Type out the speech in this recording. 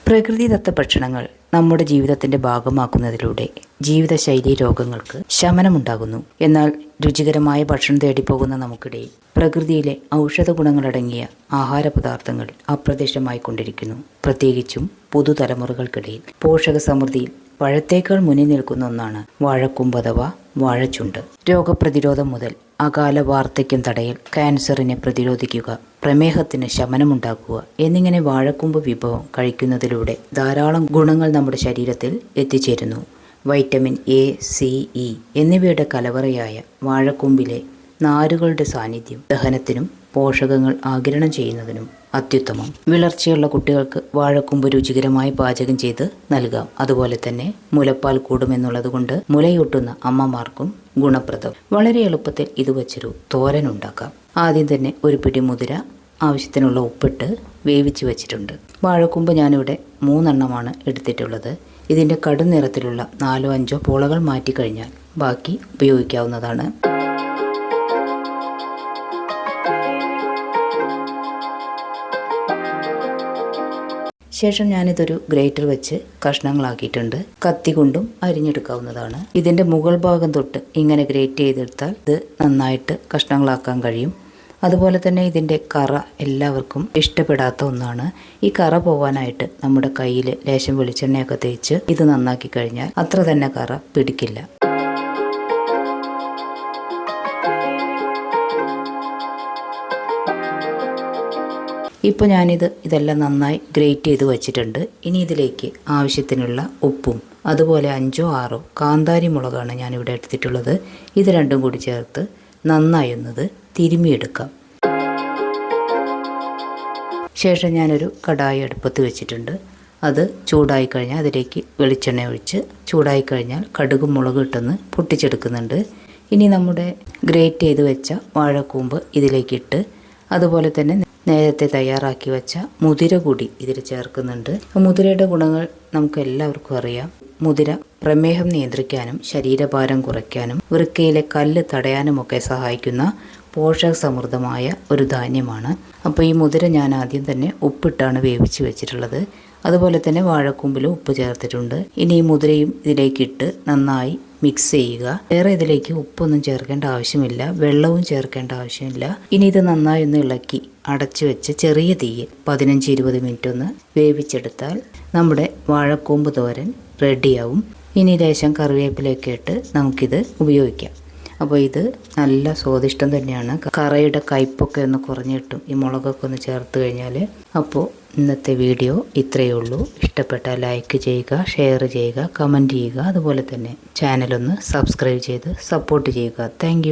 പ്രകൃതിദത്ത ഭക്ഷണങ്ങൾ നമ്മുടെ ജീവിതത്തിൻ്റെ ഭാഗമാക്കുന്നതിലൂടെ ജീവിതശൈലി രോഗങ്ങൾക്ക് ശമനമുണ്ടാകുന്നു. എന്നാൽ രുചികരമായ ഭക്ഷണം തേടിപ്പോകുന്ന നമുക്കിടയിൽ പ്രകൃതിയിലെ ഔഷധ ഗുണങ്ങളടങ്ങിയ ആഹാര പദാർത്ഥങ്ങൾ അപ്രത്യക്ഷമായി കൊണ്ടിരിക്കുന്നു. പ്രത്യേകിച്ചും പുതുതലമുറകൾക്കിടയിൽ പോഷക സമൃദ്ധിയിൽ പഴത്തേക്കാൾ മുന്നിൽ നിൽക്കുന്ന ഒന്നാണ് വാഴക്കൂമ്പ് അഥവാ വാഴച്ചുണ്ട്. രോഗപ്രതിരോധം മുതൽ അകാല വാർദ്ധക്യം തടയൽ, ക്യാൻസറിനെ പ്രതിരോധിക്കുക, പ്രമേഹത്തിന് ശമനമുണ്ടാക്കുക എന്നിങ്ങനെ വാഴക്കൂമ്പ് വിഭവം കഴിക്കുന്നതിലൂടെ ധാരാളം ഗുണങ്ങൾ നമ്മുടെ ശരീരത്തിൽ എത്തിച്ചേരുന്നു. വൈറ്റമിൻ എ, സി, ഇ എന്നിവയുടെ കലവറയായ വാഴക്കൂമ്പിലെ നാരുകളുടെ സാന്നിധ്യം ദഹനത്തിനും പോഷകങ്ങൾ ആഗിരണം ചെയ്യുന്നതിനും അത്യുത്തമം. വിളർച്ചയുള്ള കുട്ടികൾക്ക് വാഴക്കൂമ്പ് രുചികരമായി പാചകം ചെയ്ത് നൽകാം. അതുപോലെ തന്നെ മുലപ്പാൽ കൂടുമെന്നുള്ളതുകൊണ്ട് മുലയൂട്ടുന്ന അമ്മമാർക്കും ഗുണപ്രദം. വളരെ എളുപ്പത്തിൽ ഇത് വച്ചൊരു തോരൻ ഉണ്ടാക്കാം. ആദ്യം തന്നെ ഒരു പിടി മുതിര ആവശ്യത്തിനുള്ള ഉപ്പിട്ട് വേവിച്ച് വെച്ചിട്ടുണ്ട്. വാഴക്കൂമ്പ് ഞാനിവിടെ 3 എണ്ണമാണ് എടുത്തിട്ടുള്ളത്. ഇതിൻ്റെ കടും നിറത്തിലുള്ള 4-5 പോളകൾ മാറ്റിക്കഴിഞ്ഞാൽ ബാക്കി ഉപയോഗിക്കാവുന്നതാണ്. ശേഷം ഞാനിതൊരു ഗ്രേറ്റർ വെച്ച് കഷ്ണങ്ങളാക്കിയിട്ടുണ്ട്. കത്തി കൊണ്ടും അരിഞ്ഞെടുക്കാവുന്നതാണ്. ഇതിൻ്റെ മുകൾ ഭാഗം തൊട്ട് ഇങ്ങനെ ഗ്രേറ്റ് ചെയ്തെടുത്താൽ ഇത് നന്നായിട്ട് കഷ്ണങ്ങളാക്കാൻ കഴിയും. അതുപോലെ തന്നെ ഇതിൻ്റെ കറ എല്ലാവർക്കും ഇഷ്ടപ്പെടാത്ത ഒന്നാണ്. ഈ കറ പോവാനായിട്ട് നമ്മുടെ കയ്യിൽ ലേശം വെളിച്ചെണ്ണയൊക്കെ തേച്ച് ഇത് നന്നാക്കി കഴിഞ്ഞാൽ അത്ര തന്നെ കറ പിടിക്കില്ല. ഇപ്പോൾ ഇതെല്ലാം നന്നായി ഗ്രേറ്റ് ചെയ്ത് വെച്ചിട്ടുണ്ട്. ഇനി ഇതിലേക്ക് ആവശ്യത്തിനുള്ള ഉപ്പും അതുപോലെ 5-6 കാന്താരി മുളകാണ് ഞാനിവിടെ എടുത്തിട്ടുള്ളത്. ഇത് രണ്ടും കൂടി ചേർത്ത് നന്നായി ഒന്നത് തിരുമ്മിയെടുക്കാം. ശേഷം ഞാനൊരു കടായി അടുപ്പത്ത് വെച്ചിട്ടുണ്ട്. അത് ചൂടായി കഴിഞ്ഞാൽ അതിലേക്ക് വെളിച്ചെണ്ണ ഒഴിച്ച് ചൂടായി കഴിഞ്ഞാൽ കടുകും മുളകും ഇട്ടൊന്ന് പൊട്ടിച്ചെടുക്കുന്നുണ്ട്. ഇനി നമ്മുടെ ഗ്രേറ്റ് ചെയ്ത് വെച്ച വാഴക്കൂമ്പ് ഇതിലേക്കിട്ട് അതുപോലെ തന്നെ നേരത്തെ തയ്യാറാക്കി വെച്ച മുതിര കൂടി ഇതിൽ ചേർക്കുന്നുണ്ട്. മുതിരയുടെ ഗുണങ്ങൾ നമുക്ക് എല്ലാവർക്കും അറിയാം. മുതിര പ്രമേഹം നിയന്ത്രിക്കാനും ശരീരഭാരം കുറയ്ക്കാനും വൃക്കയിലെ കല്ല് തടയാനുമൊക്കെ സഹായിക്കുന്ന പോഷക സമൃദ്ധമായ ഒരു ധാന്യമാണ്. അപ്പോൾ ഈ മുതിര ഞാൻ ആദ്യം തന്നെ ഉപ്പിട്ടാണ് വേവിച്ച് വെച്ചിട്ടുള്ളത്. അതുപോലെ തന്നെ വാഴക്കൂമ്പിലും ഉപ്പ് ചേർത്തിട്ടുണ്ട്. ഇനി ഈ മുതിരയും ഇതിലേക്കിട്ട് നന്നായി മിക്സ് ചെയ്യുക. വേറെ ഇതിലേക്ക് ഉപ്പൊന്നും ചേർക്കേണ്ട ആവശ്യമില്ല, വെള്ളവും ചേർക്കേണ്ട ആവശ്യമില്ല. ഇനി ഇത് നന്നായി ഒന്ന് ഇളക്കി അടച്ചു വെച്ച് ചെറിയ തീയിൽ 15-20 മിനിറ്റ് ഒന്ന് വേവിച്ചെടുത്താൽ നമ്മുടെ വാഴക്കൂമ്പ് തോരൻ റെഡിയാവും. ഇനി ലേശം കറിവേപ്പിലയൊക്കെ ഇട്ട് നമുക്കിത് ഉപയോഗിക്കാം. അപ്പോൾ ഇത് നല്ല സ്വാദിഷ്ടം തന്നെയാണ്. കറയുടെ കയ്പൊക്കെ ഒന്ന് കുറഞ്ഞ് കിട്ടും ഈ മുളകൊക്കെ ഒന്ന് ചേർത്ത് കഴിഞ്ഞാൽ. അപ്പോൾ ഇന്നത്തെ വീഡിയോ ഇത്രയേ ഉള്ളൂ. ഇഷ്ടപ്പെട്ടാൽ ലൈക്ക് ചെയ്യുക, ഷെയർ ചെയ്യുക, കമൻറ്റ് ചെയ്യുക. അതുപോലെ തന്നെ ചാനലൊന്ന് സബ്സ്ക്രൈബ് ചെയ്ത് സപ്പോർട്ട് ചെയ്യുക. താങ്ക്